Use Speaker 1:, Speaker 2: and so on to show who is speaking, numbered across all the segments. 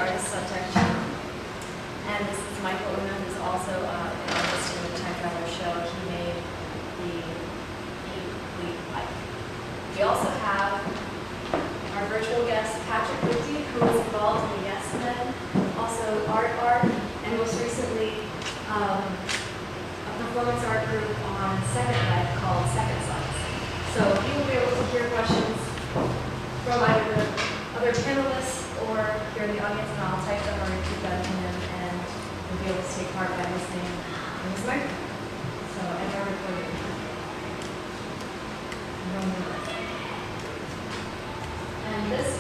Speaker 1: artist Suntek Chung. And this is Michael Una, who's also an artist in the Technicolor show. He made we also have our virtual guest, Patrick Lichty, who was involved in the Yes Men, also art, and most recently a performance art group on Second Life called Second Slice. So you will be able to hear questions from either the other panelists or here in the audience, and I'll type them or repeat them to him, and you'll be able to take part by listening in his microphone. So, and we're recording. And this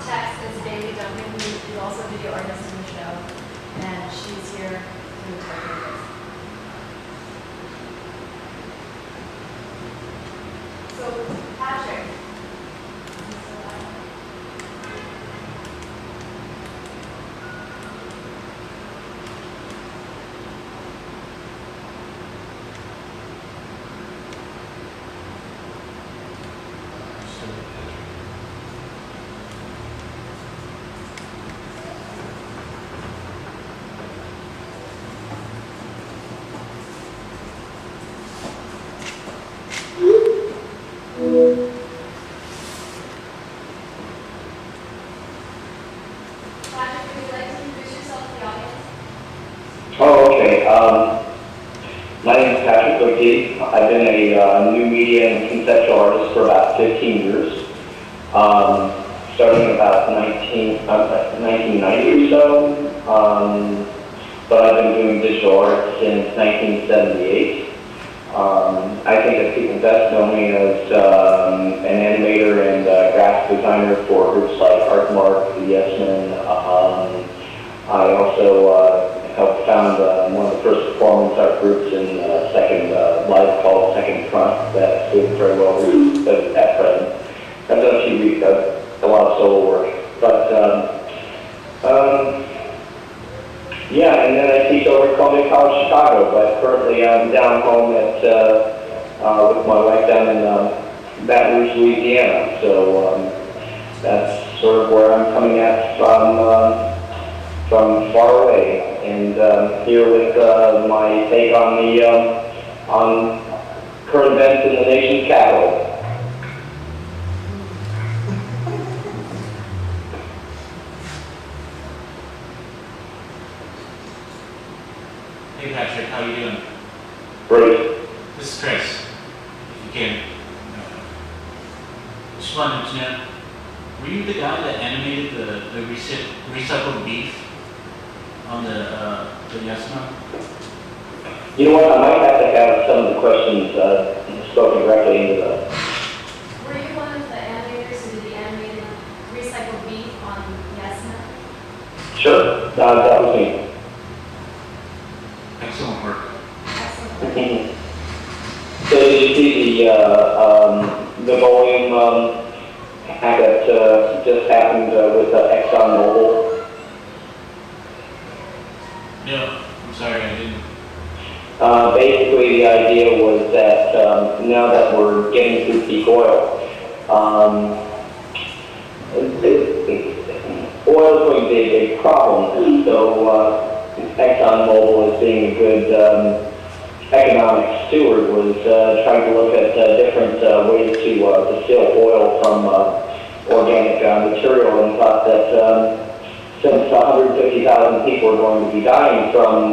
Speaker 1: text is Bailey Duncan, who is also a video artist in the show, and she's here to interpret this. So, Patrick.
Speaker 2: My name is Patrick Lichty. I've been a new media and conceptual artist for about 15 years, starting about 1990 or so, but I've been doing digital art since 1978. I think that people best know me as an animator and graphic designer for groups like Artmark, the Yes Men. I also helped found one of the first performance art groups in Second Life called Second Front that's doing very well at present. I've done a lot of solo work, but yeah, and then I teach over at Columbia College Chicago, but currently I'm down home at with my wife down in Baton Rouge, Louisiana. So that's sort of where I'm coming at from far away, and here with my take on the on current events in the nation's capital.
Speaker 3: Hey Patrick, how you doing?
Speaker 2: Great.
Speaker 3: This is Chris. If you can, just wanted to know, were you the guy that animated the recycled beef on the Yes Men?
Speaker 2: You know what? I might have to have some of the questions spoken directly into the.
Speaker 1: Were you one of the animators who did the animated recycled beef on Yes Men?
Speaker 2: Sure. That was me.
Speaker 3: Excellent work.
Speaker 1: Excellent.
Speaker 2: So did you see the volume hack that just happened with ExxonMobil?
Speaker 3: No, I'm sorry, I didn't.
Speaker 2: Basically, the idea was that now that we're getting through peak oil, oil is going to be a big problem. So ExxonMobil, as being a good economic steward, was trying to look at different ways to distill oil from organic material, and thought that since 150,000 people are going to be dying from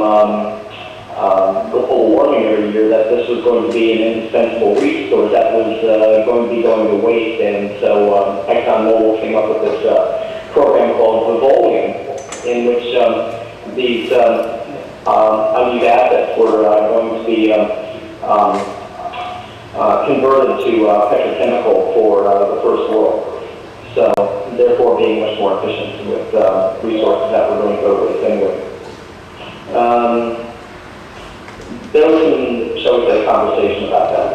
Speaker 2: global warming every year, that this was going to be an indispensable resource that was going to be going to waste. And so ExxonMobil came up with this program called Vivolium, in which these unused assets were going to be converted to petrochemical for the first world. So, therefore, being much more efficient with resources that we're going to go with anyway. There was some, shall we say, conversation about that.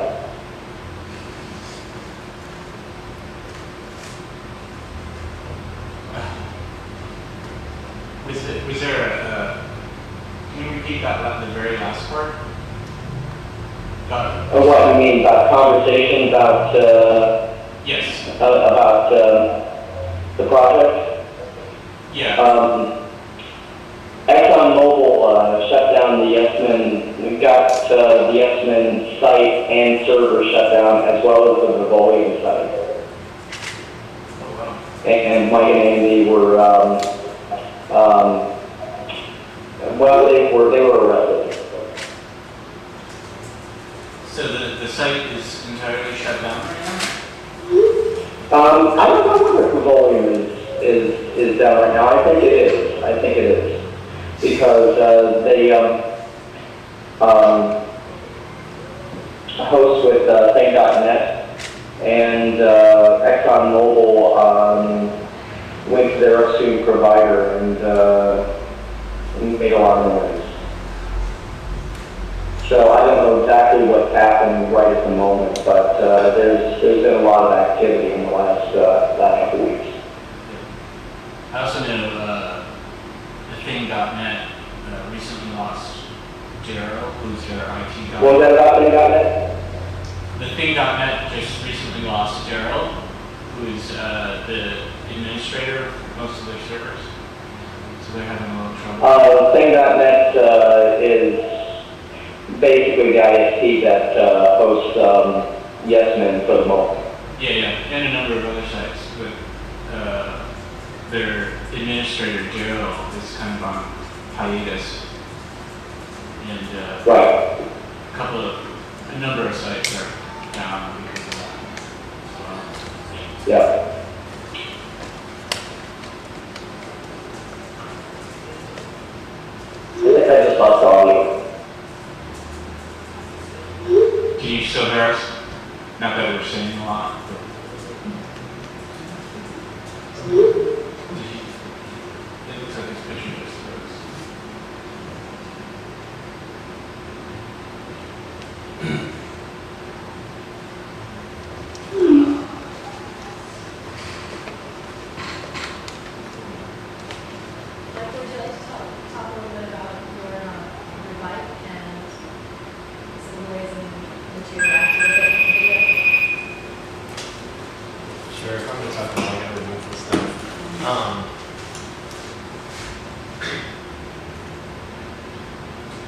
Speaker 3: Was there can you repeat that the very last part?
Speaker 2: What you mean about conversation about
Speaker 3: yes.
Speaker 2: About the project?
Speaker 3: Yeah.
Speaker 2: ExxonMobil shut down the Yesman. We got the Yesman site and server shut down, as well as the Vivolium site.
Speaker 3: Oh, wow.
Speaker 2: And Mike and Andy were, well, they were arrested.
Speaker 3: So the site is entirely shut down right now?
Speaker 2: I don't know whether Vivolium is down right now. I think it is. I think it is. Because they host with Thing.net, and ExxonMobil went to their assumed provider and made a lot of noise. So I don't know exactly what's happening right at the moment, but there's been a lot of activity in the last couple weeks.
Speaker 3: I also know the Thing.net recently lost Gerald, who's their IT guy.
Speaker 2: What was that about Thing.net?
Speaker 3: The Thing.net just recently lost Gerald, who's the administrator of most of their servers. So they're having a little trouble.
Speaker 2: Thing.net is basically the ISP that hosts Yesman for the moment.
Speaker 3: Yeah, and a number of other sites, but their administrator, Gerald, is kind of on hiatus. And
Speaker 2: Right.
Speaker 3: a number of sites are down because of that as well.
Speaker 2: Yeah. I think I just lost audio.
Speaker 3: Can you still hear us? Not that we're saying a lot, but. It looks like this picture just froze.
Speaker 1: Like, would you like to talk a little bit about your bike and some of the ways in which you interact with it in the video?
Speaker 4: Sure, if I'm going to talk about like elemental stuff.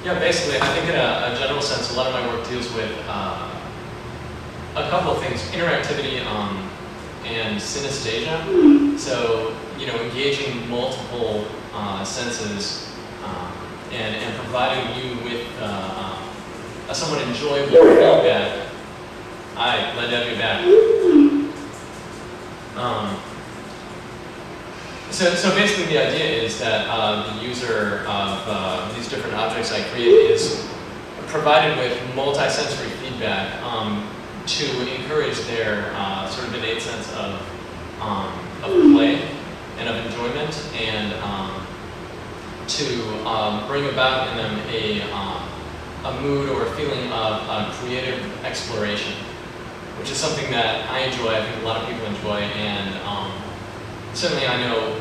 Speaker 4: Yeah, basically, I think in a general sense, a lot of my work deals with a couple of things: interactivity and synesthesia. So, engaging multiple senses and providing you with a somewhat enjoyable feedback. Hi, glad to have you back. So basically the idea is that the user of these different objects I create is provided with multi-sensory feedback to encourage their sort of innate sense of play and of enjoyment, and to bring about in them a mood or a feeling of creative exploration, which is something that I enjoy, I think a lot of people enjoy, and certainly I know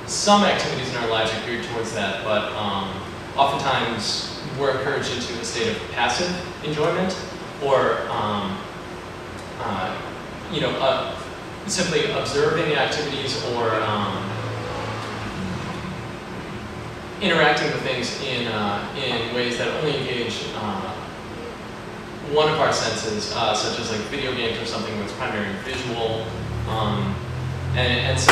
Speaker 4: some activities in our lives are geared towards that, but oftentimes we're encouraged into a state of passive enjoyment, or simply observing activities or interacting with things in ways that only engage one of our senses, such as like video games or something that's primarily visual. And so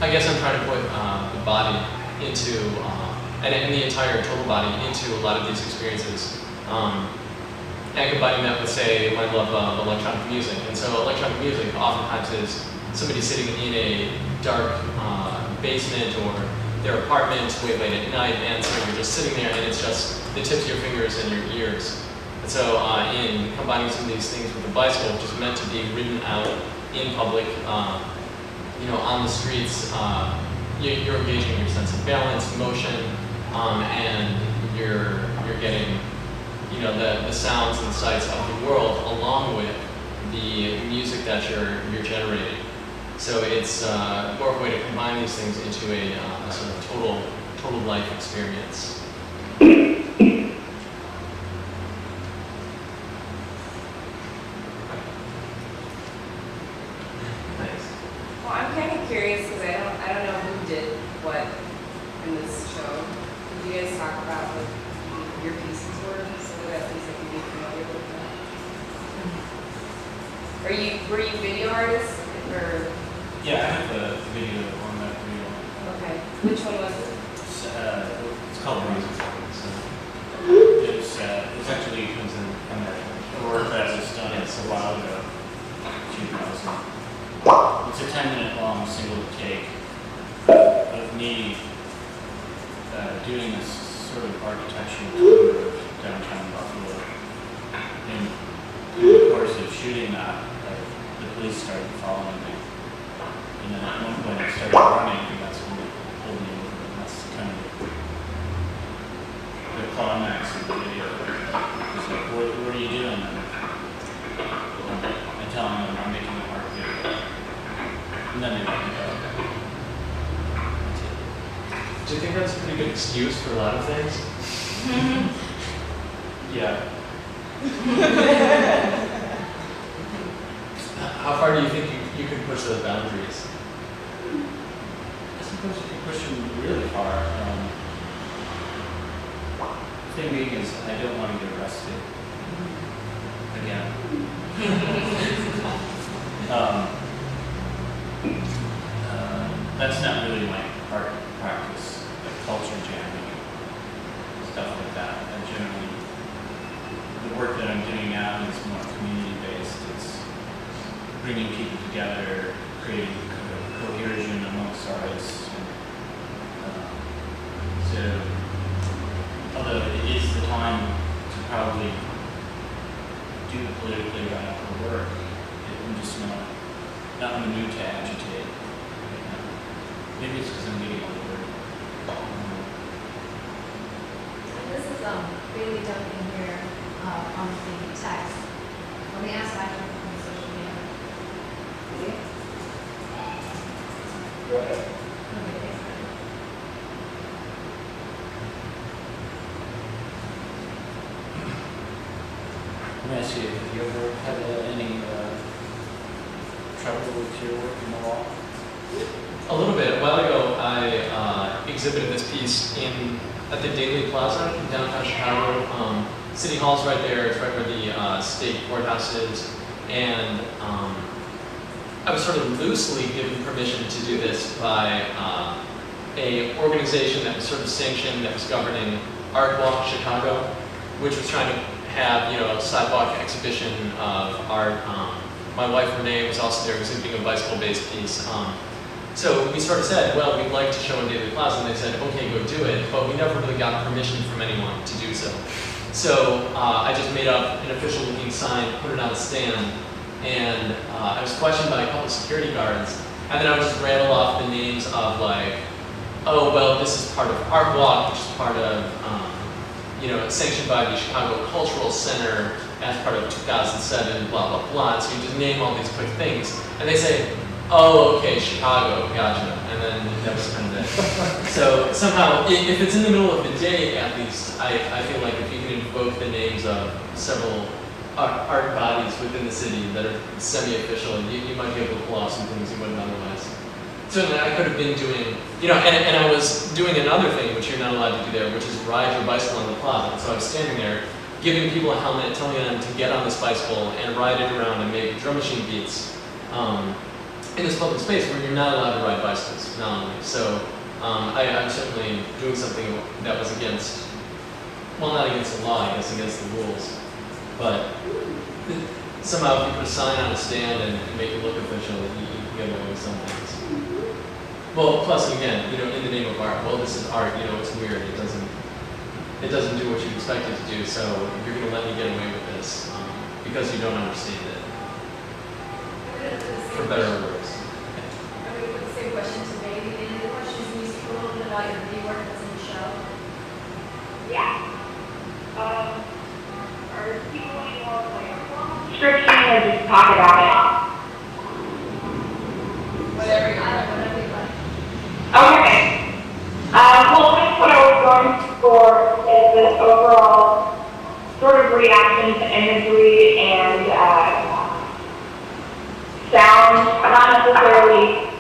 Speaker 4: I guess I'm trying to put the body into, and the entire total body into a lot of these experiences. And combining that with, say, my love of electronic music. And so electronic music oftentimes is somebody sitting in a dark basement or their apartment way late at night, and so you're just sitting there and it's just the tips of your fingers and your ears. And so in combining some of these things with a bicycle, which is meant to be ridden out in public, on the streets, you're engaging your sense of balance, motion, and you're getting, the sounds and sights of the world along with the music that you're generating. So it's more of a way to combine these things into a sort of total life experience.
Speaker 5: Well, I'm kind of curious your pieces were, so that at least I could be familiar with that. Were you video artists or?
Speaker 3: Yeah, I have a video on that reel.
Speaker 5: Okay, which one was it?
Speaker 3: It's called Music. So it's actually comes in the work that was done a while ago, 2000. It's a 10-minute long single take of me doing this sort of architectural tour of downtown Buffalo. And in the course of shooting that, the police started following me. And then at one point I started running, and that's when they pulled me over. And that's kind of the climax of the video. It's like, what are you doing? And I tell them I'm making an art video. And then they let me go.
Speaker 4: Do you think that's a pretty good excuse for a lot of things?
Speaker 3: Yeah.
Speaker 4: How far do you think you can push those boundaries?
Speaker 3: I suppose you can push them really far. The thing being is, I don't want to get arrested again. That's not really my art practice, like culture jamming, stuff like that. I generally, the work that I'm doing now is more community-based. It's bringing people together, creating cohesion amongst artists. So, although it is the time to probably do the politically radical work, I'm just not in the mood to agitate right now. Maybe it's because I'm getting older.
Speaker 1: This is really jumping here on the text. Let me ask back on social media.
Speaker 2: Go ahead.
Speaker 1: Okay, thanks.
Speaker 3: Let me ask you, have you ever had any trouble with your work in the law?
Speaker 4: A little bit. A while ago, I exhibited this piece at the Daily Plaza in downtown Chicago. City Hall's right there. It's right where the state courthouse is. And I was sort of loosely given permission to do this by a organization that was sort of sanctioned, that was governing Art Walk Chicago, which was trying to have, a sidewalk exhibition of art. My wife Renee was also there exhibiting a bicycle-based piece. So we sort of said, well, we'd like to show in Daily Plaza, and they said, okay, go do it, but we never really got permission from anyone to do so. So I just made up an official-looking sign, put it on a stand, and I was questioned by a couple of security guards, and then I would just rattle off the names of like, oh, well, this is part of Art Walk, which is part of, sanctioned by the Chicago Cultural Center as part of 2007, blah, blah, blah. So you just name all these quick things, and they say, oh, okay, Chicago, gotcha. And then that was kind of it. So somehow, if it's in the middle of the day, at least, I feel like if you can invoke the names of several art bodies within the city that are semi-official, you might be able to pull off some things you wouldn't otherwise. Certainly, I could have been doing, and I was doing another thing which you're not allowed to do there, which is ride your bicycle on the plaza. So I was standing there, giving people a helmet, telling them to get on this bicycle and ride it around and make drum machine beats. In this public space where you're not allowed to ride bicycles, nominally. So I'm certainly doing something that was against, well, not against the law, I guess, against the rules. But somehow if you put a sign on a stand and make it look official, you can get away with some things. Well, plus again, in the name of art, well, this is art, it's weird. It doesn't do what you expect it to do, so you're going to let me get away with this because you don't understand it. For better or worse.
Speaker 1: I'm going to put the same question to Baby. Any of the questions you speak a little bit about your video work that's in the show?
Speaker 6: Yeah. Are people wanting more like description or just talk about it?
Speaker 1: Whatever you like.
Speaker 6: Okay. Well, that's what I was going for is this overall sort of reaction to imagery and sound, not necessarily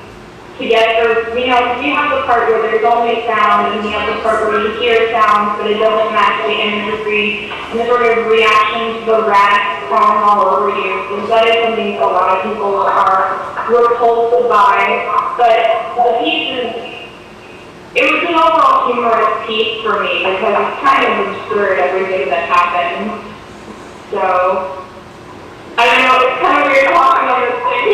Speaker 6: together. We know, we have the part where there's only sound, and we have the part where you hear sounds, but it doesn't match the imagery, and the sort of reaction to the rats crawling all over you. So that is something a lot of people are repulsed by. But the piece is, it was an overall humorous piece for me, because it's kind of absurd, everything that happened. So, I don't know, it's kind of weird talking on this thing.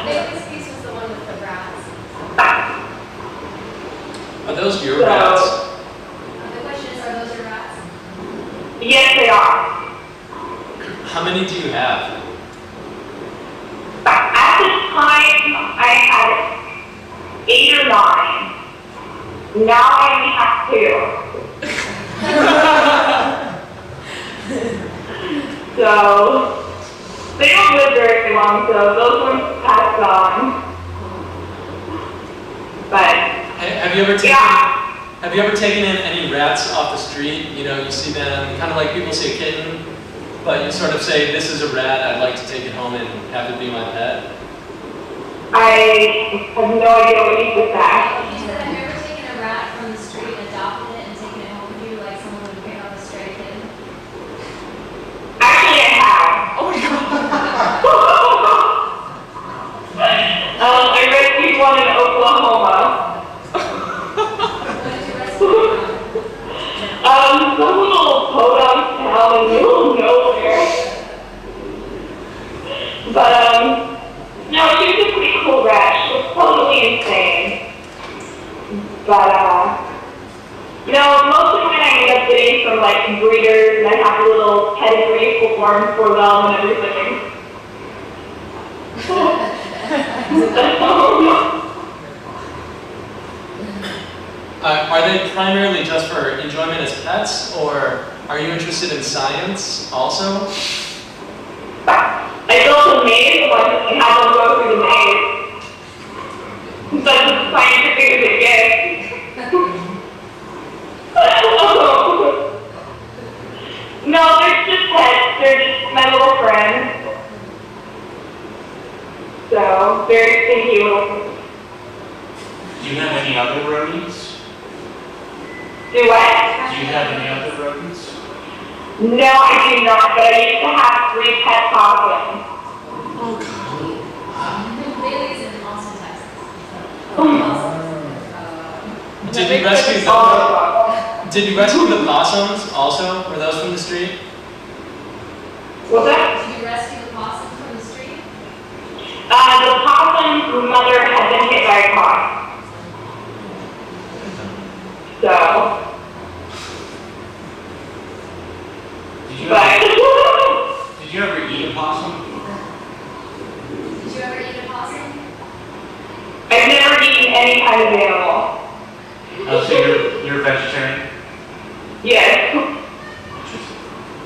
Speaker 1: This piece was the one with the rats.
Speaker 4: Are those your rats?
Speaker 1: The question is, are those your rats?
Speaker 6: Yes, they are.
Speaker 4: How many do you have?
Speaker 6: At this time, I had 8 or 9. Now I only have 2. So, they don't live very long, so those ones passed on. But,
Speaker 4: Have you ever taken?
Speaker 6: yeah.
Speaker 4: Have you ever taken in any rats off the street? You know, you see them, kind of like people see a kitten, but you sort of say, "This is a rat. I'd like to take it home and have it be my pet."
Speaker 6: I have no idea what you just said.
Speaker 1: You said, have you ever taken a rat from the street, adopted it, and taken it home with you like someone would pick up a stray kid?
Speaker 6: Actually, I have.
Speaker 4: Oh my god!
Speaker 6: I rescued one in Oklahoma.
Speaker 1: What did you rescue from?
Speaker 6: Some little podunk town in the middle of nowhere. But, no, she was a pretty cool rat. She was totally insane. But, you know, mostly when I end up getting from, like, breeders, and I have a little pedigree form for them and everything.
Speaker 4: Are they primarily just for enjoyment as pets, or are you interested in science also?
Speaker 6: I built a maze once and had them go through the maze. That's as scientific as it gets. No, they're just pets. They're just my little friends. So, very stinky little.
Speaker 3: Do you have any other rodents?
Speaker 6: Do what?
Speaker 3: Do you have any other rodents?
Speaker 6: No, I do not, but I used to have 3 pet possums.
Speaker 1: Bailey's in Austin, Texas.
Speaker 4: Did you rescue the? Did you rescue the possums also? Were those from the street?
Speaker 6: What's that?
Speaker 1: Did you rescue the possum from the street?
Speaker 6: The possum's mother had been hit by a car. So,
Speaker 3: Did you
Speaker 6: but,
Speaker 3: ever eat a possum?
Speaker 1: Did you ever eat a possum?
Speaker 6: I've never eaten any kind of animal.
Speaker 3: Oh, so you're a vegetarian?
Speaker 6: Yes.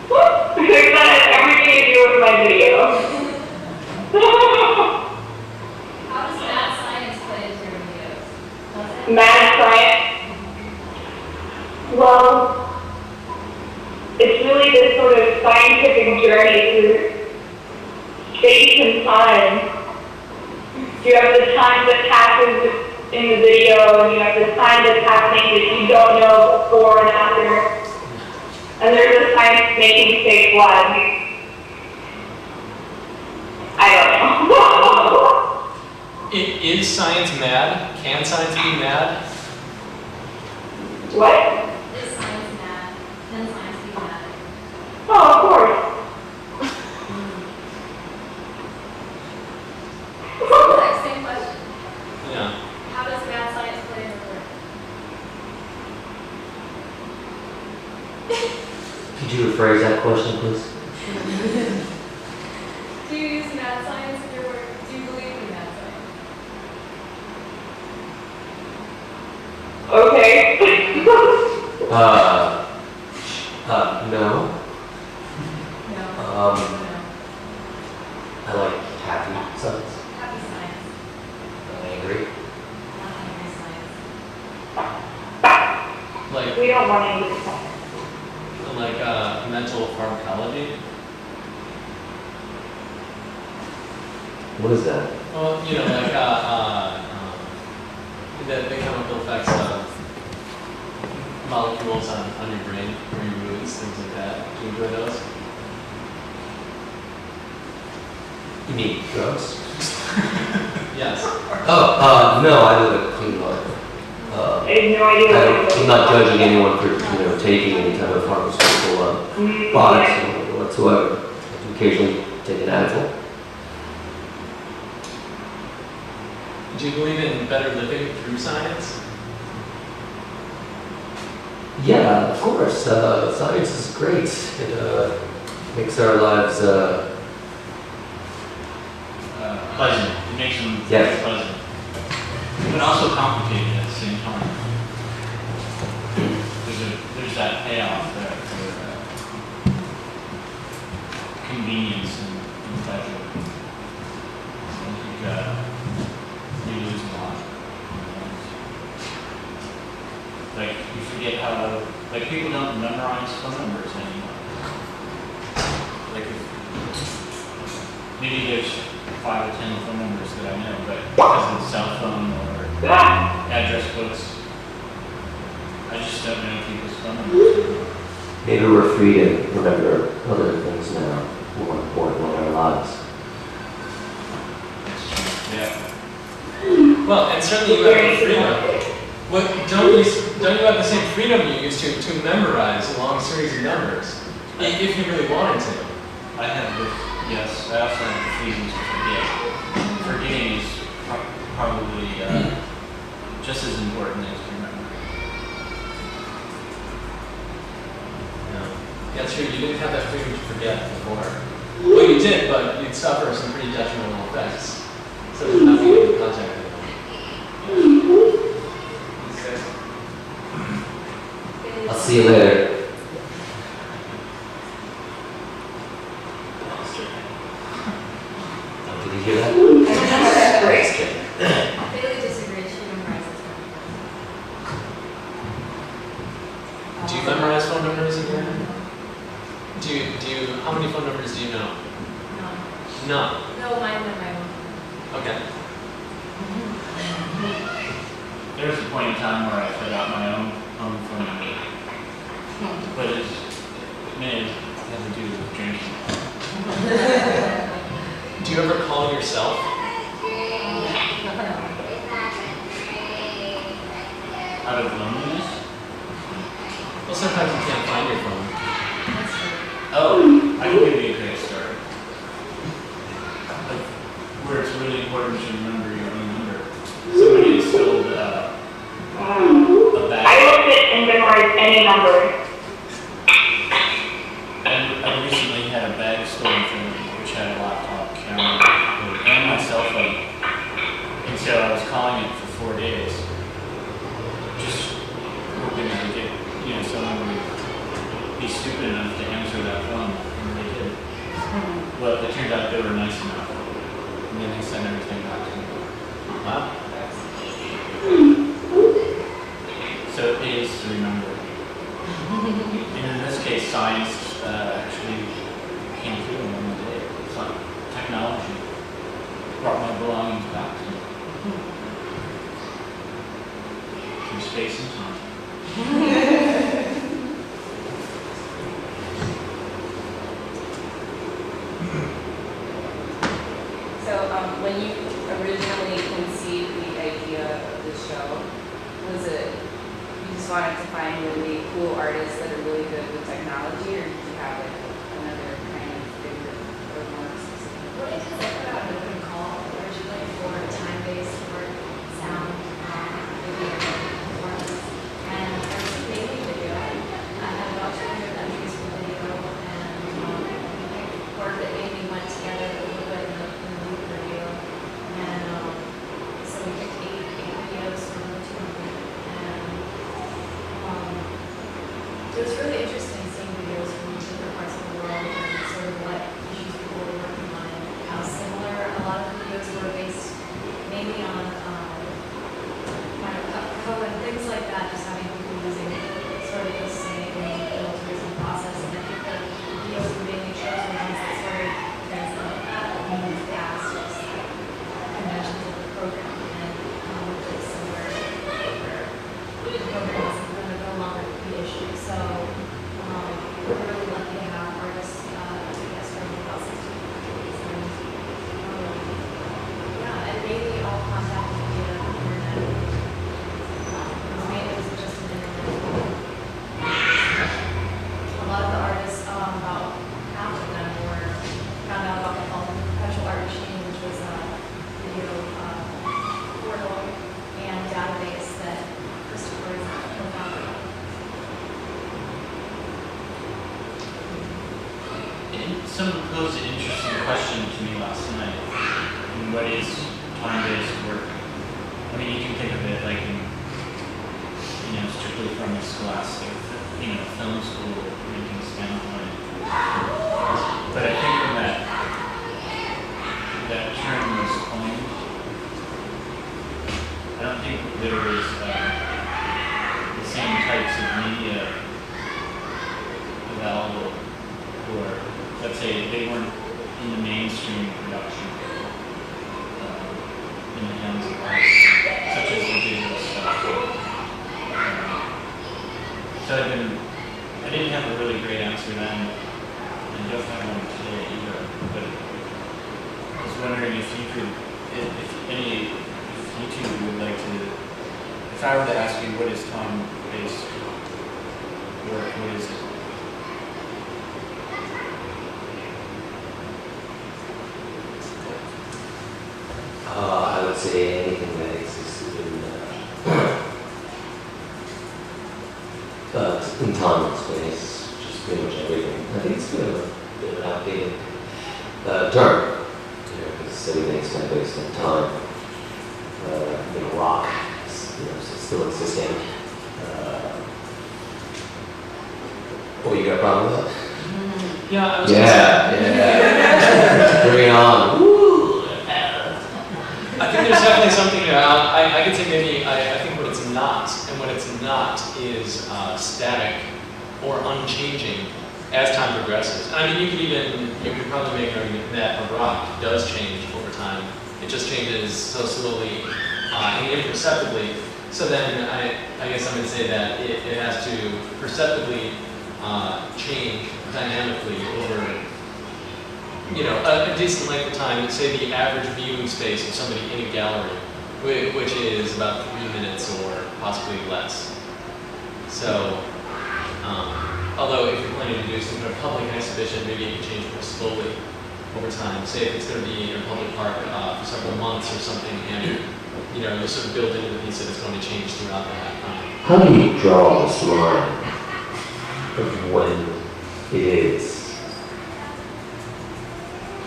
Speaker 6: Because that has everything to do with my video.
Speaker 1: How does mad science play into your videos? Does it?
Speaker 6: Mad science. Well, it's really this sort of scientific journey through space and time. You have the time that passes in the video, and you have the time that's happening that you don't know before and after. And there's a science making fake blood. I don't know.
Speaker 4: Is science mad? Can science be mad?
Speaker 6: What?
Speaker 1: Is science mad? Can science be mad?
Speaker 6: Oh, of course.
Speaker 1: Same question.
Speaker 4: Yeah.
Speaker 1: How does mad science play into work?
Speaker 7: Could you rephrase that question, please?
Speaker 1: Do you use mad science in your work? Do you believe in mad science?
Speaker 6: Okay.
Speaker 7: No.
Speaker 1: No.
Speaker 7: I like happy science.
Speaker 1: Happy science.
Speaker 7: Angry.
Speaker 1: Not angry science.
Speaker 4: Like
Speaker 6: We don't want any of that.
Speaker 4: mental pharmacology?
Speaker 7: What is that?
Speaker 4: Well, you know, like the chemical effects of molecules on your brain, or your moods, things like that. Do you enjoy those?
Speaker 7: You mean drugs?
Speaker 4: Yes.
Speaker 7: Oh, no, I live a clean life.
Speaker 6: I have no idea.
Speaker 7: I'm not judging anyone for, taking any type of pharmaceutical products whatsoever. I occasionally take an Advil.
Speaker 4: Do you believe in better living through science?
Speaker 7: Yeah, of course. Science is great. It makes our lives
Speaker 3: Pleasant. It makes them
Speaker 7: Yes.
Speaker 3: pleasant. But also complicated at the same time. There's that payoff there for convenience and pleasure. I think you lose a lot. Like, you forget how, like, people don't memorize phone numbers anymore. Like, maybe there's 5 or 10 phone numbers that I know, but because of the cell phone or address books, I just don't know people's phone numbers anymore.
Speaker 7: maybe we're free to remember other things now, more important in our lives.
Speaker 3: Yeah.
Speaker 4: Well, and certainly you have the freedom. What, don't you have the same freedom you used to memorize a long series of numbers, if you really wanted to?
Speaker 3: I have the, yes, I also have the freedom to forget. Forgetting is probably just as important as remembering.
Speaker 4: Yeah, true. You didn't have that freedom to forget before. Well, you did, but you'd suffer some pretty detrimental effects. So there's nothing in contact with them.
Speaker 7: I'll see you later. Did you hear that? Thanks, Jim.
Speaker 1: Bailey disagrees, she memorizes them.
Speaker 4: Do you memorize phone numbers in your head? How many phone numbers do you know?
Speaker 1: No.
Speaker 4: None.
Speaker 1: No, mine are my own.
Speaker 4: Okay.
Speaker 3: There was a point in time where I forgot my own phone number. But it may have to do with drinking.
Speaker 4: Do you ever call yourself?
Speaker 3: Out of loneliness?
Speaker 4: Well, sometimes you can't find your phone.
Speaker 3: Oh, I can give you a great story. Like, where it's really important to remember your own number. Somebody stole a bag.
Speaker 6: I will sit and memorize any number.
Speaker 3: And I recently had a bag stolen from me, which had a laptop, camera, and my cell phone. And so I was calling it for 4 days. Just hoping I would get, someone would be stupid enough to answer that phone, and they did. But it turned out they were nice enough. And then they sent everything back to me.
Speaker 4: Wow.
Speaker 3: So it pays to remember. And in this case, science actually came through in one day. It's like technology brought my belongings back to me. Through space and time.
Speaker 5: So, when you originally conceived the idea of the show, was it you just wanted to find really cool artists that are really good with technology, or did you have like another kind of favorite or more specific?
Speaker 1: Well, because I put out an open call originally for time-based work, sound, video, performance, and I was mainly video. I had about 200 entries for video, and work that maybe went together a little bit in the loop video, and so we picked eight videos from the 200, and it was really interesting seeing videos from different parts of the world and sort of what issues people were working on and how similar a lot of the videos were based mainly on kind of code and things like that, just having people using sort of the same filters and process. And I think the videos we mainly chose were ones that sort of translate fast, just
Speaker 3: someone posed an interesting question to me last night. I mean, what is time-based work? I mean, you can think of it like in, strictly from a scholastic, film school, making standpoint. But I think when that term was coined, I don't think there was the same types of media available, or let's say they weren't in the mainstream production, in the hands of artists, such as the digital stuff. So I didn't have a really great answer then, and don't have one today either. But I was wondering if you could, if you two would like to, if I were to ask you what is time-based work, what is it?
Speaker 7: I would say anything that exists in time and space, just pretty much everything. I think it's a bit of an outdated term, because everything's kind of based on time. Rock is still existing. Oh, you got a problem with that?
Speaker 4: Yeah, I was
Speaker 7: Yeah. Bring it on. Woo!
Speaker 4: I think there's definitely something there. I could say maybe I think what it's not, and what it's not is static or unchanging as time progresses. I mean, you could probably make an argument that a rock does change over time. It just changes so slowly and imperceptibly. So then I guess I'm going to say that it has to perceptibly change dynamically over a decent length of time. Let's say the average viewing space of somebody in a gallery, which is about 3 minutes or possibly less. So, although if you're planning to do some kind of public exhibition, maybe it can change more slowly over time. Say if it's going to be in a public park for several months or something, and you sort of build into the piece that it's going to change throughout that.
Speaker 7: How do you draw this line of when it is?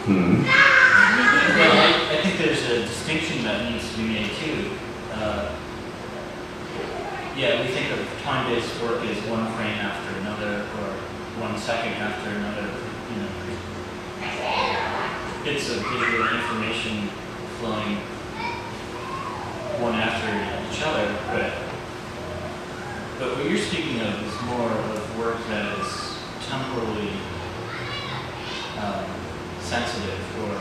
Speaker 3: Well, I think there's a distinction that needs to be made too. We think of time-based work as one frame after another, or 1 second after another. Bits of visual information flowing one after each other, but what you're speaking of is more of work that is temporally sensitive, or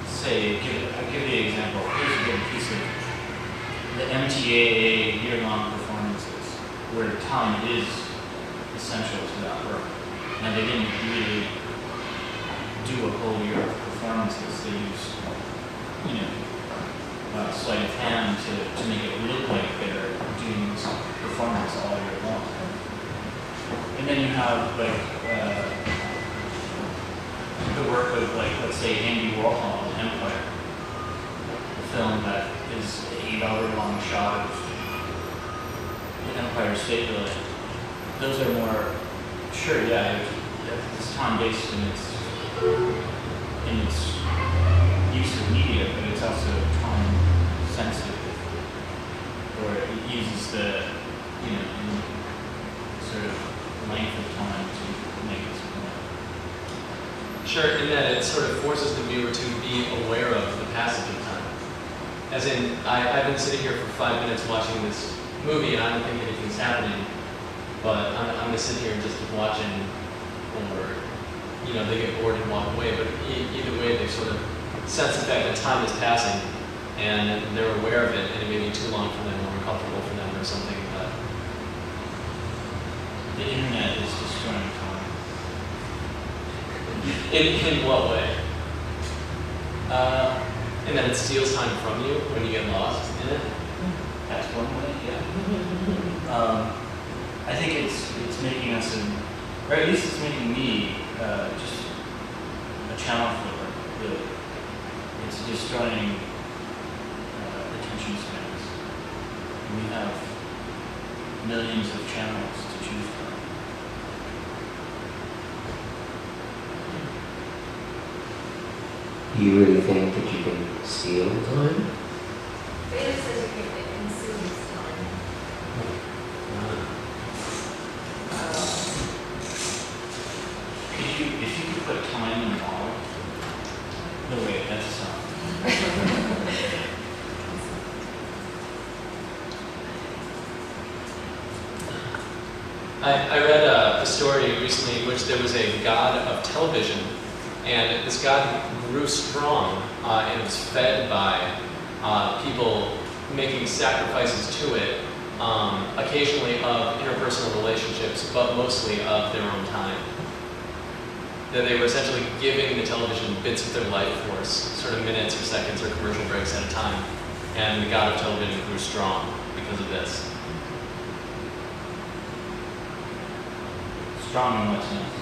Speaker 3: say, I'll give you an example. Here's a good piece of the MTAA year-long performances, where time is essential to that work. And they didn't really do a whole year of performances. They used, sleight of hand to make it look like they're doing this performance all year long. And then you have the work of let's say Andy Warhol in Empire, a film that is an 8-hour-long shot of the Empire State Building. Those are more, sure, it's time-based in its use of media, but it's also time-sensitive, or it uses the sort of length of time to make its point.
Speaker 4: Sure, in that it sort of forces the viewer to be aware of the passage of time. As in, I've been sitting here for 5 minutes watching this movie and I don't think anything's happening, but I'm going to sit here and just keep watching, or, they get bored and walk away, but either way they sort of sense the fact that time is passing and they're aware of it, and it may be too long for them or uncomfortable for them or something, but
Speaker 3: The internet is destroying time.
Speaker 4: in what way? And then it steals time from you when you get lost in it?
Speaker 3: That's one way, yeah. I think it's making us, or at least it's making me just a channel flipper. It's destroying attention spans. And we have millions of channels to choose from.
Speaker 7: you really think that you can steal time?
Speaker 1: It says you can, it consumes time.
Speaker 3: If you could put time in a bottle. No wait, that's a song.
Speaker 4: I read a story recently in which there was a god of television, and this god grew strong and was fed by people making sacrifices to it, occasionally of interpersonal relationships, but mostly of their own time. That they were essentially giving the television bits of their life force, sort of minutes or seconds or commercial breaks at a time, and the god of television grew strong because of this.
Speaker 3: Strong in what sense?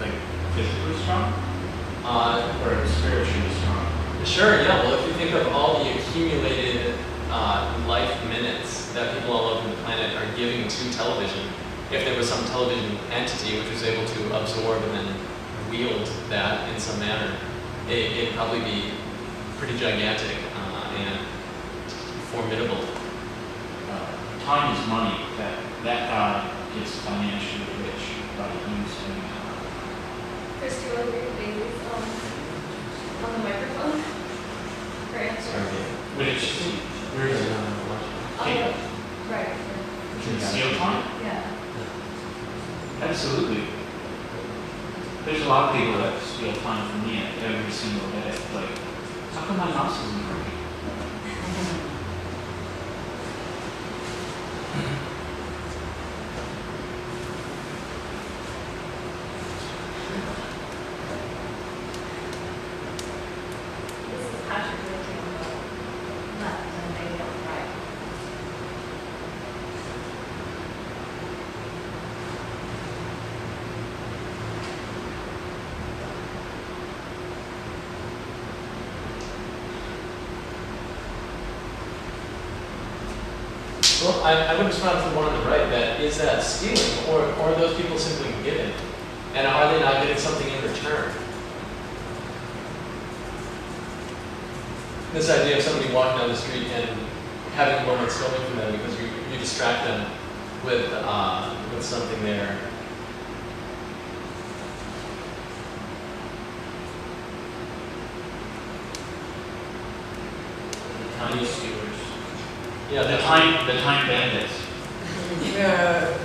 Speaker 3: Like physically strong? Or spiritually strong?
Speaker 4: Sure, yeah. Well, if you think of all the accumulated life minutes that people all over the planet are giving to television, if there was some television entity which was able to absorb and then wield that in some manner, it'd probably be pretty gigantic and formidable.
Speaker 3: Time is money. That God is financially rich by using time.
Speaker 1: Chris, do you want to read Bailey's on the microphone? For answer.
Speaker 3: Which, where is it?
Speaker 1: Right.
Speaker 3: Can steal time?
Speaker 1: Yeah.
Speaker 3: Absolutely. There's a lot of people that steal time from me every single day. Like, how come my mouse isn't working?
Speaker 1: This is Patrick looking on the left and maybe on the right.
Speaker 4: Well, I would respond to the one on the right, that is that stealing, or are those people simply giving? And are they not getting something in return? This idea of somebody walking down the street and having a moment stolen from them because you distract them with something there.
Speaker 3: The time stealers.
Speaker 4: Yeah,
Speaker 3: The time bandits.
Speaker 5: Yeah.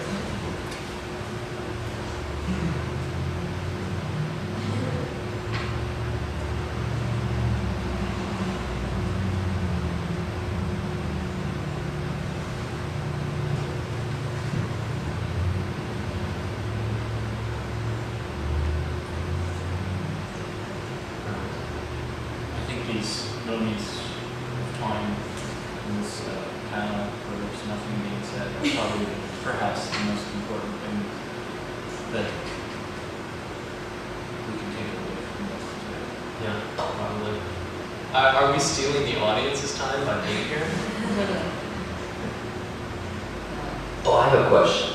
Speaker 3: I think these moments of time in this panel where there's nothing being said are probably perhaps the most important thing that we can take away from this today.
Speaker 4: Yeah, probably. Are we stealing the audience's time by being here?
Speaker 7: Oh, I have a question.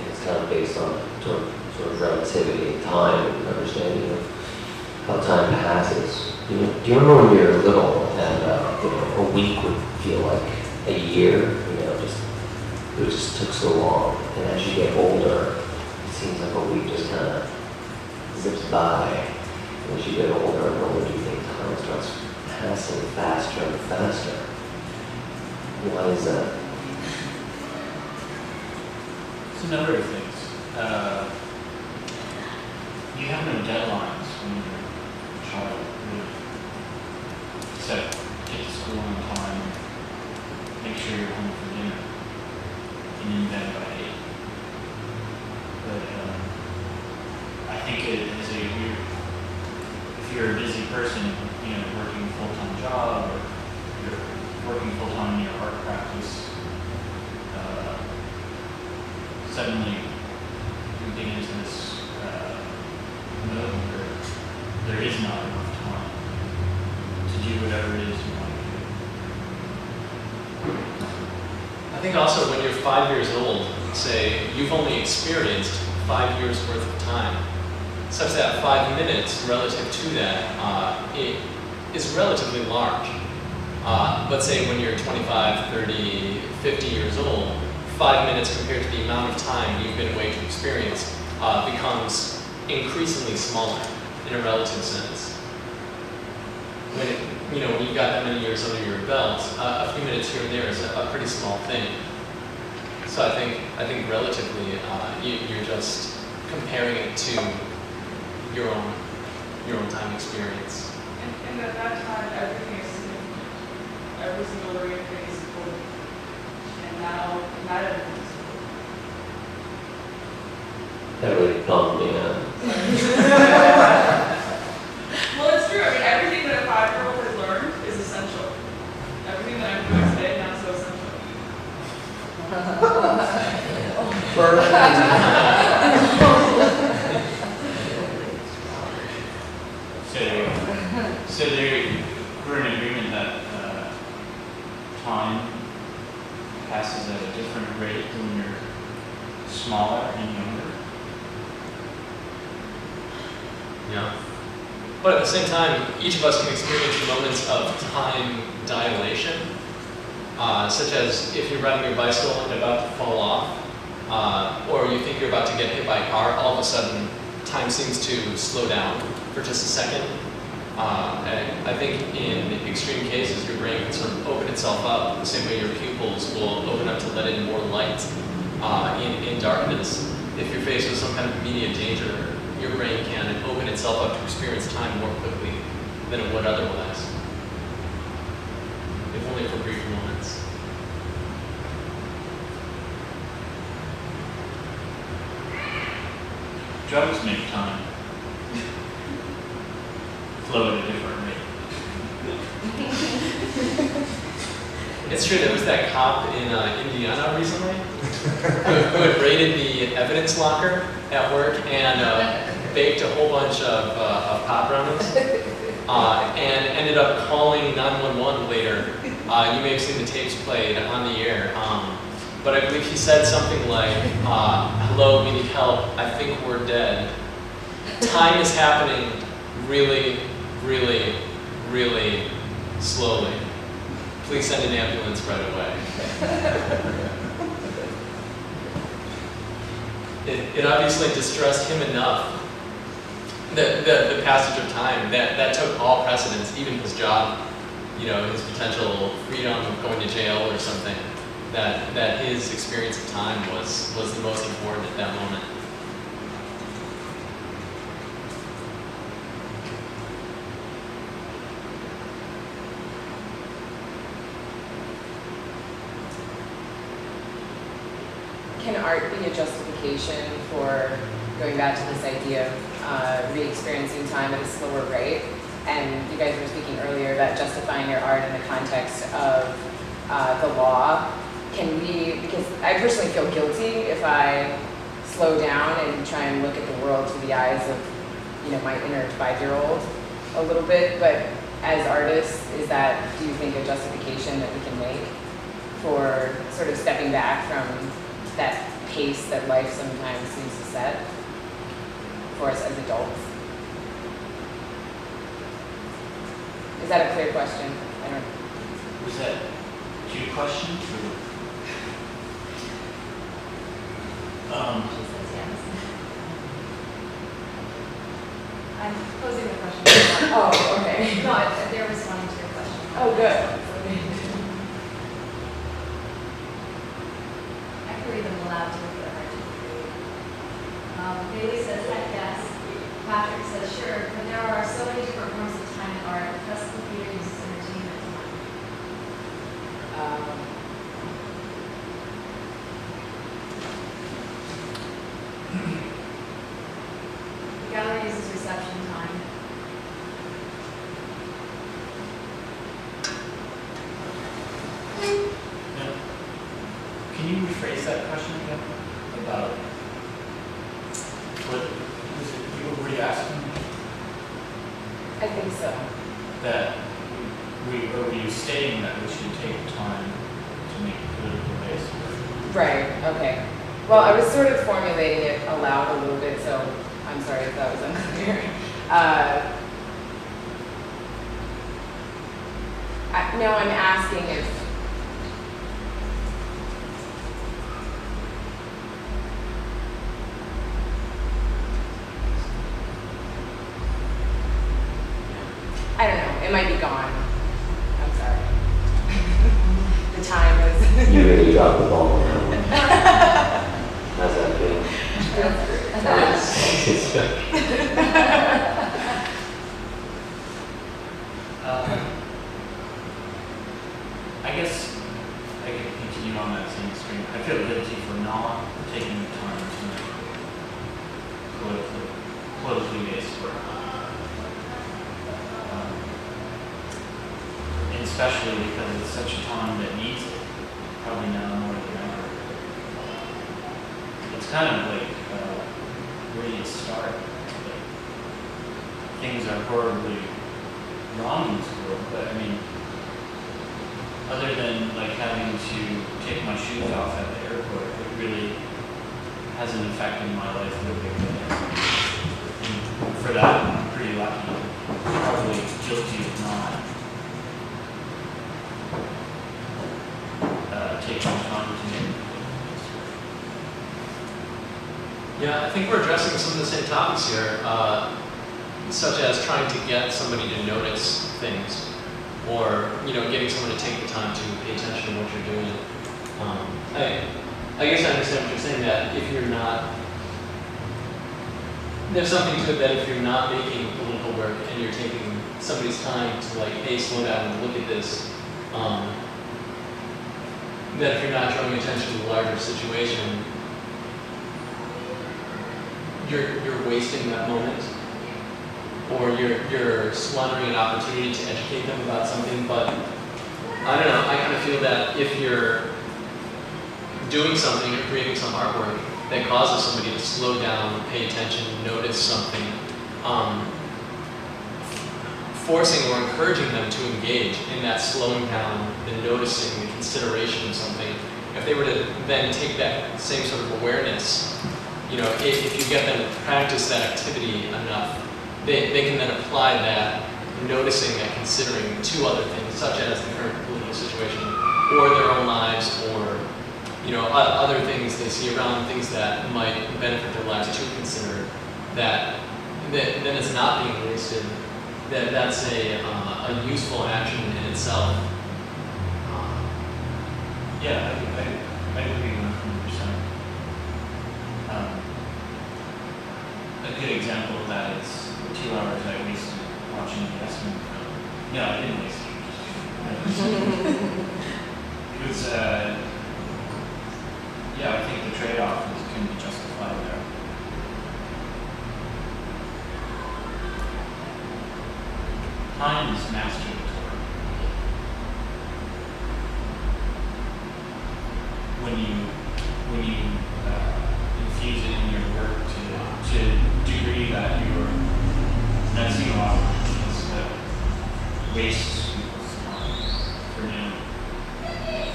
Speaker 7: It's kind of based on sort of relativity and time and understanding of how time passes. Do you remember when you were little and a week would feel like a year? It just took so long. And as you get older, it seems like a week just kind of zips by. And as you get older and older, you think time starts passing faster and faster. Why is that?
Speaker 3: It's a number of things. You have no deadlines when you're a child, really. Except get to school on time, make sure you're home for dinner, and in bed by 8. But I think it is a weird, if you're a busy person, working a full-time job, or you're working full-time in your art practice, suddenly we get into this mode where there is not enough time to do whatever it is you want to do.
Speaker 4: I think also when you're 5 years old, say, you've only experienced 5 years worth of time. such that 5 minutes relative to that it is relatively large. Let's say when you're 25, 30, 50 years old, 5 minutes compared to the amount of time you've been away to experience becomes increasingly smaller in a relative sense. When when you've got that many years under your belt, a few minutes here and there is a pretty small thing. So I think relatively, you're just comparing it to your own time experience.
Speaker 8: And at that time, everything is significant. Every single area is important. And now, not everything is important.
Speaker 7: That really bummed me out.
Speaker 8: Well, it's true. I mean, everything that a 5-year-old has learned is essential. Everything that I'm doing today now is so essential.
Speaker 3: So we're in agreement that time passes at a different rate when you're smaller and younger.
Speaker 4: Yeah. But at the same time, each of us can experience moments of time dilation, such as if you're riding your bicycle and about to fall off, or you think you're about to get hit by a car, all of a sudden time seems to slow down for just a second. And I think in extreme cases, your brain can sort of open itself up the same way your pupils will open up to let in more light in darkness. If you're faced with some kind of immediate danger, your brain can open itself up to experience time more quickly than it would otherwise, if only for brief moments.
Speaker 3: Drugs make time flow at a different rate.
Speaker 4: It's true, there was that cop in Indiana recently who had raided the evidence locker at work and baked a whole bunch of pot brownies and ended up calling 911 later. You may have seen the tapes played on the air, but I believe he said something like, hello, we need help, I think we're dead. Time is happening really, really, really slowly. Please send an ambulance right away. It obviously distressed him enough, the passage of time, that took all precedence, even his job, his potential freedom of going to jail or something, that his experience of time was the most important at that moment.
Speaker 5: Can art be a justification for going back to this idea of re-experiencing time at a slower rate? And you guys were speaking earlier about justifying your art in the context of the law. Can we, because I personally feel guilty if I slow down and try and look at the world through the eyes of, my inner 5-year-old a little bit, but as artists, do you think a justification that we can make for sort of stepping back from that pace that life sometimes seems to set for us as adults? Is that a clear question? I don't know.
Speaker 3: Was that 2 questions?
Speaker 1: She says yes. I'm posing the question.
Speaker 5: Oh, okay.
Speaker 1: No, they're responding to your question.
Speaker 5: Oh, good.
Speaker 1: I can read them aloud to make it hard to read. Bailey says, heck yes. Patrick says, sure, but there are so many different forms of time in art. Festival theater uses entertainment time. The gallery uses reception time.
Speaker 3: Now, can you rephrase that question again? About what was it? Were you asking
Speaker 5: I think so.
Speaker 3: that were you stating that we should take time to make political case?
Speaker 5: Right, okay. Well, I was sort of formulating it aloud a little bit, so I'm I'm sorry if that was unclear. No, I'm asking if, I don't know, it might be gone. I'm sorry. The time is.
Speaker 7: You really dropped the ball on that one. How's that feel?
Speaker 3: I guess I could continue on that same stream. I feel guilty for not taking the time to make politically based work. And especially because it's such a time that needs it, probably now more than ever. It's kind of like where you start. Like, things are horribly wrong in this world, but I mean, other than like having to take my shoes off at the airport, it really has an effect in my life in a big way. And for that, I'm pretty lucky. Probably guilty of not taking the time to make it.
Speaker 4: Yeah, I think we're addressing some of the same topics here, such as trying to get somebody to notice things, or getting someone to take the time to pay attention to what you're doing. I guess I understand what you're saying, that if you're not, there's something to it that if you're not making political work and you're taking somebody's time to like, hey, slow down and look at this, that if you're not drawing attention to the larger situation, you're wasting that moment, or you're squandering an opportunity to educate them about something. But I don't know, I kind of feel that if you're doing something or creating some artwork that causes somebody to slow down, pay attention, notice something, forcing or encouraging them to engage in that slowing down, the noticing, the consideration of something, if they were to then take that same sort of awareness, if you get them to practice that activity enough, they can then apply that noticing, that considering to other things, such as the current political situation, or their own lives, or other things they see around, things that might benefit their lives, to consider that then it's not being wasted. That's a useful action in itself.
Speaker 3: Yeah, I agree 100%. A good example of that is the 2 hours I wasted watching the Investment film. No, I didn't waste it. It was, yeah, I think the trade-off can be justified there. Time is masturbatory. When you infuse it in your work to a degree that you're messing off that wastes people's time for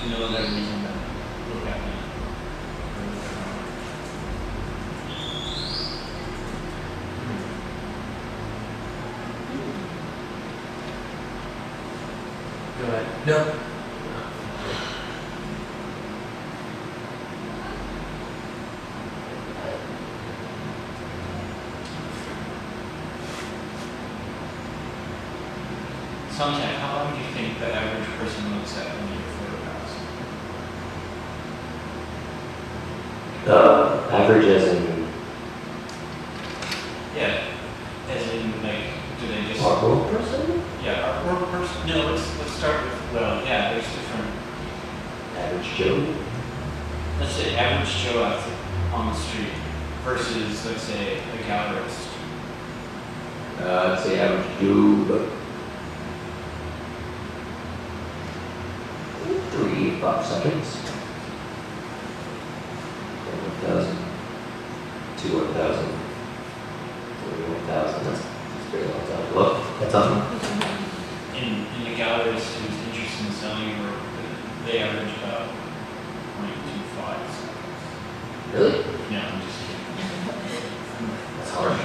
Speaker 3: no other reason than look at me.
Speaker 4: Go ahead.
Speaker 7: No.
Speaker 3: Suntek, how long do you think the average person looks at when you photographs?
Speaker 7: Average as in
Speaker 3: Yeah, as in like, do they just
Speaker 7: artwork person?
Speaker 3: Yeah, artwork person. No, let's start with there's different.
Speaker 7: Average Joe?
Speaker 3: Let's say average Joe out on the street versus let's say a gallerist.
Speaker 7: I'd say average Joe, but 3-5 seconds. 1,000, 200,000, 31,000. That's a pretty long time. Look, that's on.
Speaker 3: In the gallerist who's interested in selling your work, they average about 0.25 seconds.
Speaker 7: Really?
Speaker 3: No, I'm just kidding.
Speaker 7: That's harsh.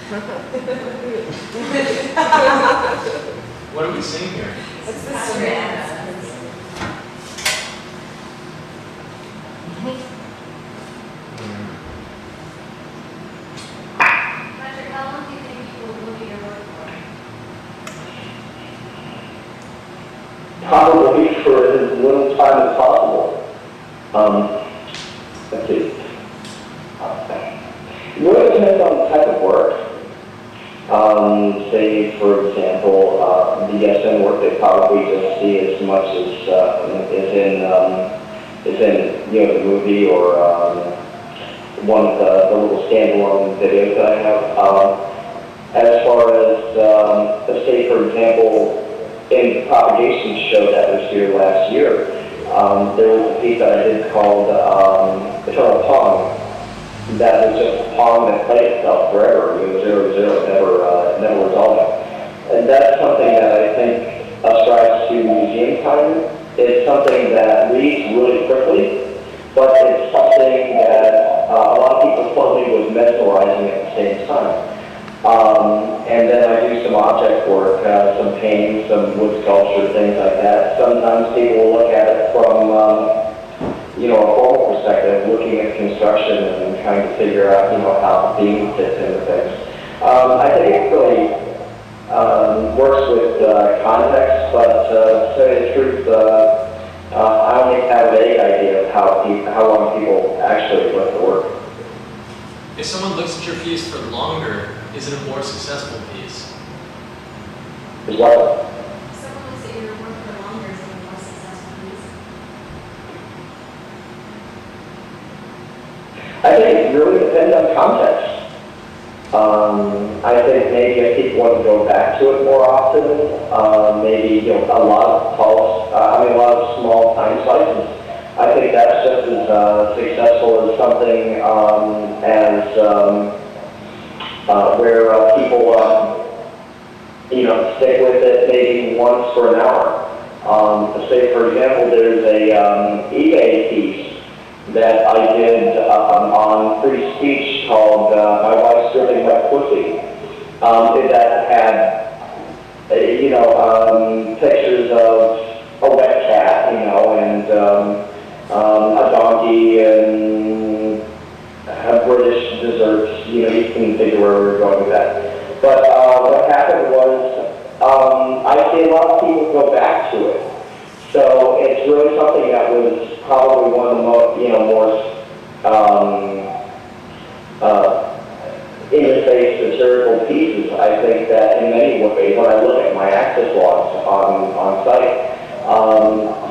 Speaker 4: What are we seeing here?
Speaker 5: What's the strand?
Speaker 1: Patrick, how long do you think people will look at your work for?
Speaker 2: Probably for as little time as possible. Let's see. It really depends on the type of work. Say, for example, the SN work, they probably just see as much as is in the movie or one of the little standalone videos that I have. As far as say, for example, in the propagation show that was here last year, there was a piece that I did called Eternal Pong. That was just a pong that played itself forever. It was 0-0, never resolving. And that's something that I think ascribes to museum time. It's something that reads really quickly, but it's something that a lot of people told me was mesmerizing at the same time. And then I do some object work, some painting, some wood sculpture, things like that. Sometimes people will look at it from a formal perspective, looking at construction and trying to figure out, how the theme fits into things. I think it really works with context, but to tell you the truth, I only have a vague idea of how long people actually look at the work.
Speaker 4: If someone looks at your piece for longer, is it a more successful piece?
Speaker 2: Is what?
Speaker 1: If someone looks at your work for longer, is it a more successful piece?
Speaker 2: I think it really depends on context. I think maybe if people want to go back to it more often, maybe a lot of small time slices. I think that's just as successful as something where people stick with it maybe once for an hour. Say for example, there's a eBay piece that I did on free speech called My Wife's Dripping Wet Pussy. That had, pictures of a wet cat, and a donkey and British desserts. You can figure where we're going with that. But what happened was I see a lot of people go back to it. So it's really something that was probably one of the more in-your-face satirical pieces. I think that in many ways, when I look at my access logs on site,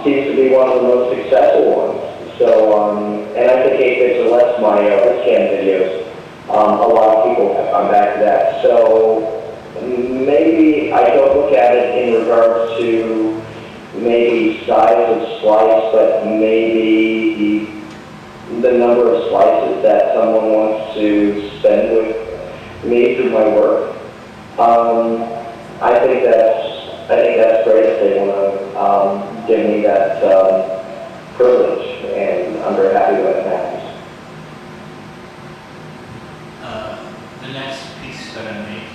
Speaker 2: seems to be one of the most successful ones. So, and I think 8 bits or less, my webcam videos, a lot of people have come back to that. So maybe I don't look at it in regards to maybe size of slice, but maybe the number of slices that someone wants to spend with me through my work. I think that's great if they want to give me that privilege, and I'm very happy when it happens.
Speaker 3: The next piece that I make,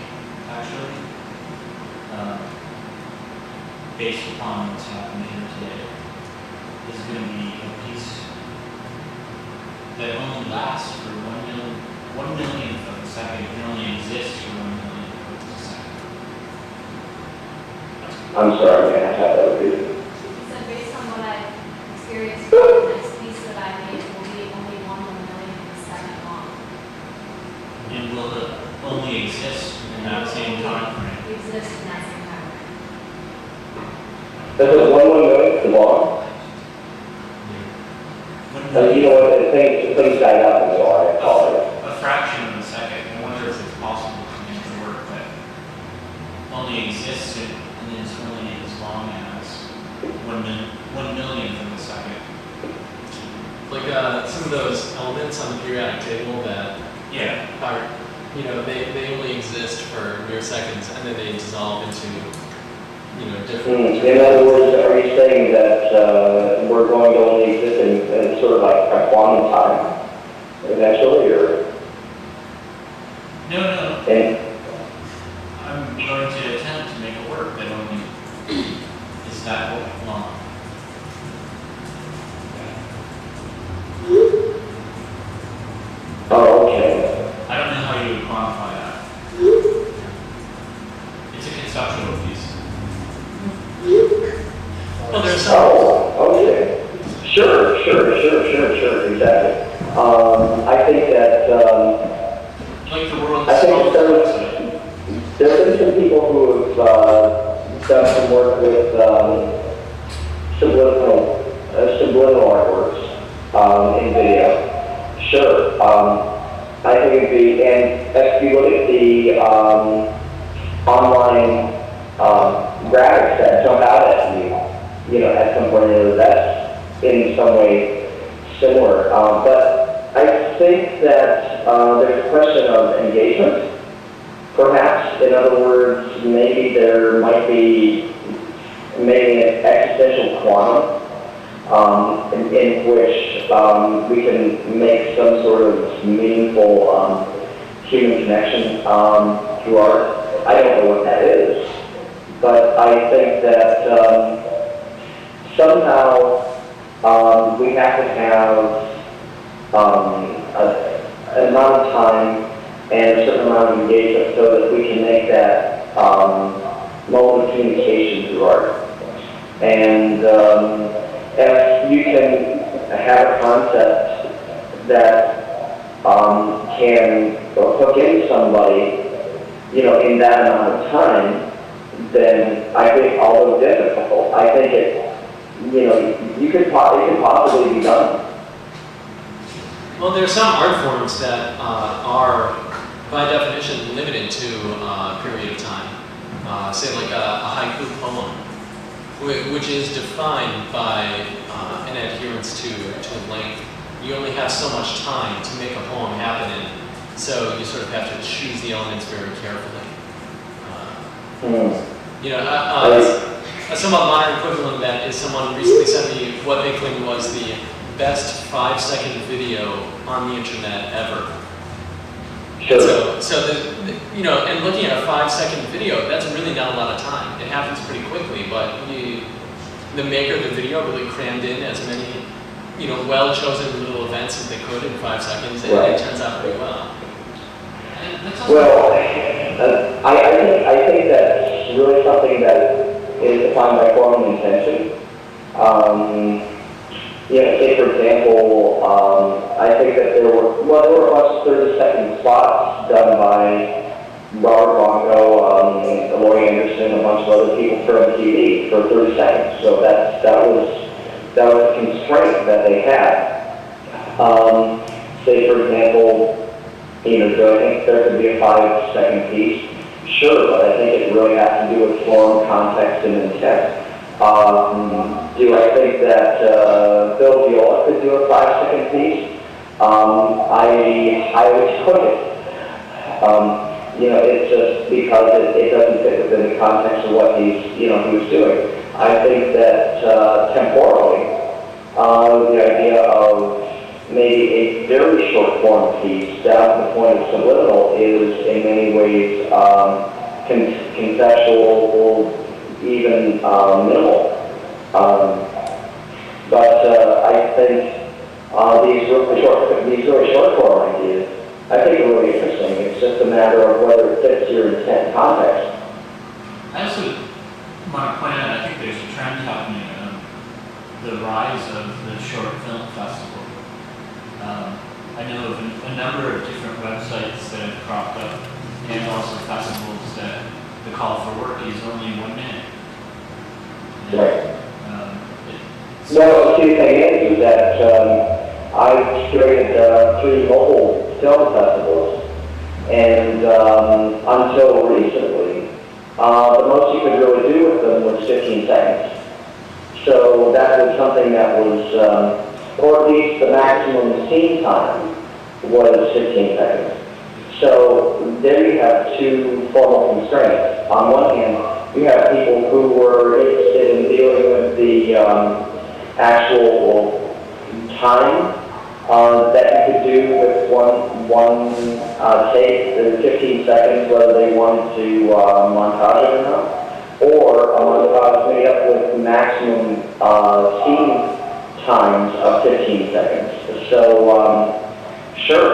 Speaker 3: actually, based upon what's happening here today, is going to be a piece that only lasts for 1 millionth of a second. It can only exist for 1 millionth of a second.
Speaker 2: I'm sorry, man, I have that repeated.
Speaker 1: He said, based on what I've experienced, the next piece that I made will be only 1 millionth of a second long.
Speaker 3: And will it only exist in that same time frame?
Speaker 1: Exist in that same time frame.
Speaker 2: Does it 1 millionth long? Things died up in the law, I call it.
Speaker 3: A fraction of a second. I wonder if it's possible to make the work that only exists and is only as long as 1 millionth of a second.
Speaker 4: Like some of those elements on the periodic table that are, they only exist for mere seconds, and then they dissolve into, different.
Speaker 2: In other words, are you saying that we're going to only exist in sort of like a quantum time eventually, or?
Speaker 3: No.
Speaker 2: And
Speaker 3: going to attempt to make a work that only is that long.
Speaker 2: Oh, okay.
Speaker 3: I don't know how you would quantify that. It's a conceptual piece.
Speaker 4: Well, there's some.
Speaker 2: Oh, okay. Sure, exactly. I think that,
Speaker 3: Like the world
Speaker 2: I think there have been some people who have done some work with subliminal artworks in video. Sure. I think it'd be, and if you look at the online graphics that jump out at you, at some point or another, that's in some way similar. But I think that there's a question of engagement. Perhaps, in other words, maybe there might be maybe an existential quantum in which we can make some sort of meaningful human connection through art. I don't know what that is, but I think that somehow we have to have an amount of time and a certain amount of engagement so that we can make that moment of communication through art. And if you can have a concept that can hook in somebody, in that amount of time, then I think, although difficult, I think it could possibly be done.
Speaker 4: Well, there are some art forms that are, by definition, limited to a period of time. Say like a haiku poem, which is defined by an adherence to length. You only have so much time to make a poem happen in, so you sort of have to choose the elements very carefully. A somewhat modern equivalent of that is someone recently sent me what they claimed was the best 5-second video on the internet ever.
Speaker 2: Sure.
Speaker 4: So and looking at a 5-second video, that's really not a lot of time. It happens pretty quickly, but the maker of the video really crammed in as many, well-chosen little events as they could in 5 seconds, and it turns out pretty well.
Speaker 2: Well, I think that's really something that is defined by form and intention. Say for example, I think that there were a bunch of 30-second spots done by Robert Longo, Laurie Anderson, a bunch of other people for MTV for 30 seconds. So that was a constraint that they had. Say for example, do I think there could be a 5-second piece? Sure, but I think it really has to do with form, context, and intent. Do I think that Bill Viola could do a 5-second piece? I highly doubt it. It's just because it doesn't fit within the context of what he was doing. I think that temporally, the idea of maybe a very short form piece down to the point of subliminal is in many ways conceptual, even minimal. But I think these really short form ideas, I think are really interesting. It's just a matter of whether it fits your intent and context.
Speaker 3: I also want to point out, I think there's a trend happening, the rise of the short film festival. I know of a number of different websites that have cropped up, and also festivals that the call for work is only 1 minute.
Speaker 2: Right. Well, the thing is that I've curated 3 local film festivals, and until recently, the most you could really do with them was 15 seconds. So that was something that was, or at least the maximum scene time was 15 seconds. So there you have 2 formal constraints. On one hand, you have people who were interested in dealing with the actual time that you could do with one take, 15 seconds, whether they wanted to montage it or not, or a montage made up with maximum scene times of 15 seconds. So, sure.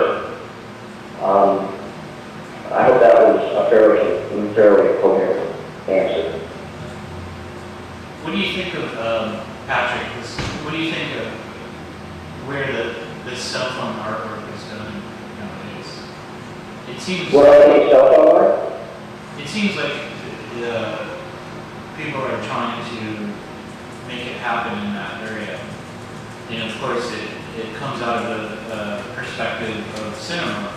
Speaker 2: I hope that was a fairly coherent answer.
Speaker 3: What do you think of, Patrick, what do you think of where the cell phone artwork is going nowadays? It seems
Speaker 2: What I think cell phone art?
Speaker 3: It seems like people are trying to make it happen in that area. And of course it comes out of the perspective of cinema.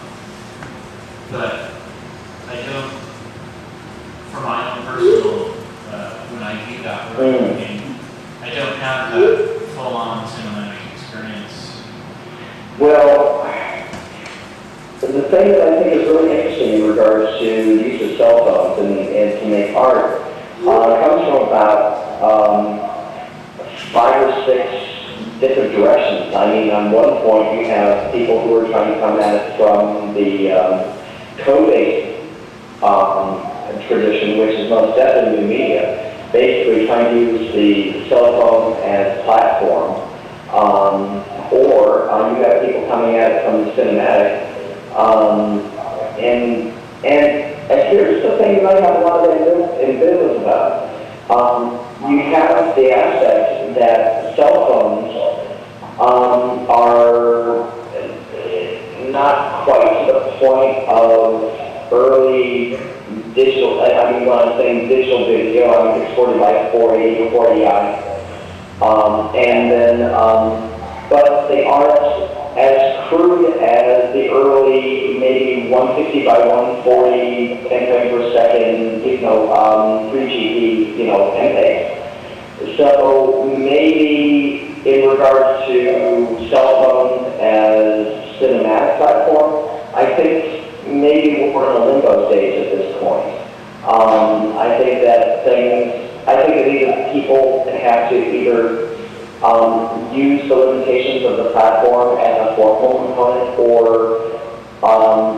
Speaker 3: But I don't, for my own personal, when I view that work, I don't have that full-on cinematic experience.
Speaker 2: Well, the thing that I think is really interesting in regards to the use of cell phones and to make art comes from about 5 or 6 different directions. I mean, on one point you have people who are trying to come at it from the code-based tradition, which is most definitely new media, basically trying to use the cell phone as platform. Or you have people coming at it from the cinematic. And here's the thing that I have a lot of ambivalence about. You have the aspect that cell phones are not quite to the point of early digital, I mean, when I'm saying digital video, I mean exported by 480 or 40i. And then, but they aren't as crude as the early, maybe 160 by 140 MB per second, 3GP, MPEG. So maybe in regards to cell phones as cinematic platform, I think maybe we're in a limbo stage at this point. I think that either people have to either use the limitations of the platform as a formal component, or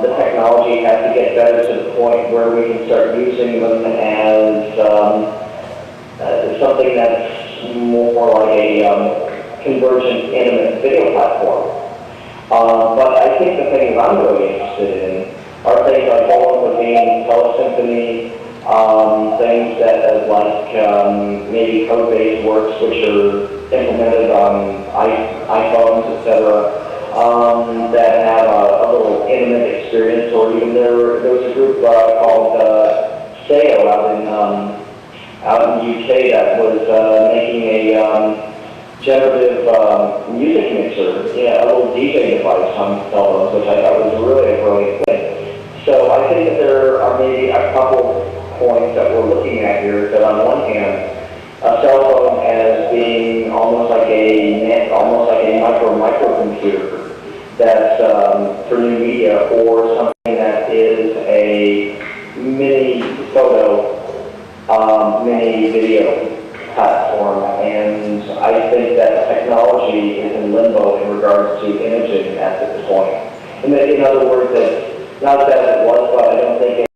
Speaker 2: the technology has to get better to the point where we can start using them as something that's more like a convergent intimate video platform. But I think the things I'm really interested in are things like Polvo, telesymphony, things that like maybe code-based works which are implemented on iPhones, etc., that have a little intimate experience. Or even there was a group called SEO out in the UK that was making a generative music mixer, a little DJ device on cell phones, which I thought was really brilliant thing. So I think that there are maybe a couple points that we're looking at here. That on one hand, a cell phone as being almost like a microcomputer that's for new media, or something that is a mini photo, mini video platform. And I think that technology is in limbo in regards to imaging at this point. In other words, not that it was, but I don't think